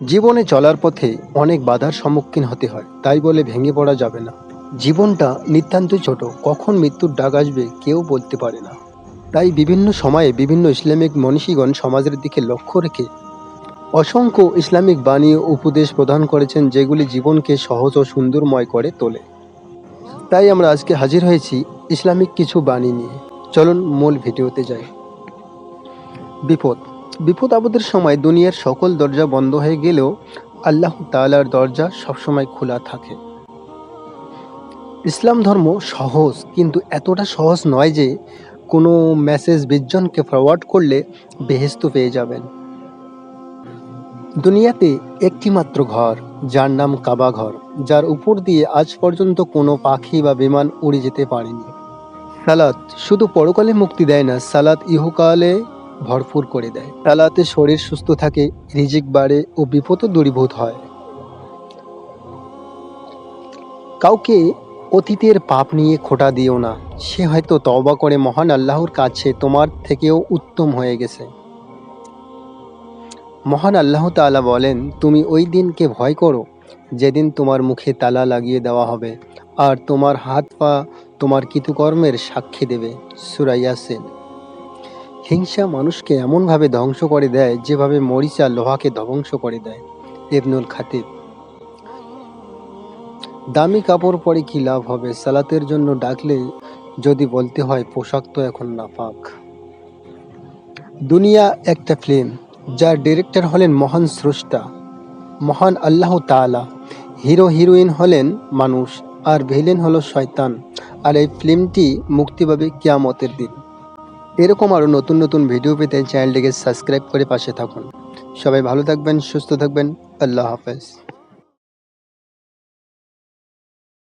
জীবনে চলার পথে অনেক বাধার সম্মুখীন হতে হয়, তাই বলে ভেঙে পড়া যাবে না। জীবনটা নিতান্তই ছোট, কখন মৃত্যুর ডাক আসবে কেউ বলতে পারে না। তাই বিভিন্ন সময়ে বিভিন্ন ইসলামিক মনীষীগণ সমাজের দিকে লক্ষ্য রেখে অসংখ্য ইসলামিক বাণী ও উপদেশ প্রদান করেছেন, যেগুলি জীবনকে সহজ ও সুন্দরময় করে তোলে। তাই আমরা আজকে হাজির হয়েছি ইসলামিক কিছু বাণী নিয়ে। চলুন মূল ভিডিওতে যাই। বিপদ বিপদ আপদের সময় দুনিয়ার সকল দরজা বন্ধ হয়ে গেলেও আল্লাহ তাআলার দরজা সবসময় খোলা থাকে। ইসলাম ধর্ম সহজ, কিন্তু এতটা সহজ নয় যে কোনো মেসেজ 20 জনকে ফরওয়ার্ড করলে বেহেশত পেয়ে যাবেন। দুনিয়াতে একটি মাত্র ঘর, যার নাম কাবা ঘর, যার উপর দিয়ে আজ পর্যন্ত কোনো পাখি বা বিমান উড়ে যেতে পারেনি। সালাত শুধু পরকালে মুক্তি দেয় না, সালাত ইহকালে ভরপুর করে দেয়। সালাতে শরীর সুস্থ থাকে, রিজিক বাড়ে ও বিপদও দূরীভূত হয়। কাউকে অতীতের পাপ নিয়ে খোঁটা দিও না, সে হয়তো তওবা করে মহান আল্লাহর কাছে তোমার থেকেও উত্তম হয়ে গেছে। মহান আল্লাহ তাআলা বলেন, তুমি ওই দিনকে ভয় করো যেদিন তোমার মুখে তালা লাগিয়ে দেওয়া হবে আর তোমার হাত পা তোমার কৃতকর্মের সাক্ষী দেবে। সূরা ইয়াসিন। হিংসা মানুষকে এমনভাবে ধ্বংস করে দেয় যেভাবে মরিচা লোহাকে ধ্বংস করে দেয়। ইবনুল খাতিব। দামি কাপড় পরে কি লাভ হবে, সালাতের জন্য ডাকলে যদি বলতে হয় পোশাক তো এখন নাপাক। দুনিয়া একটা ফিল্ম, যার ডিরেক্টর হলেন মহান স্রষ্টা, মহান আল্লাহ তাআলা। হিরো হিরোইন হলেন মানুষ আর ভিলেন হলো শয়তান। আর এই ফিল্মটি মুক্তি পাবে কিয়ামতের দিন। এরকম আরও নতুন নতুন ভিডিও পেতে চ্যানেলটিকে সাবস্ক্রাইব করে পাশে থাকুন। সবাই ভালো থাকবেন, সুস্থ থাকবেন। আল্লাহ হাফেজ।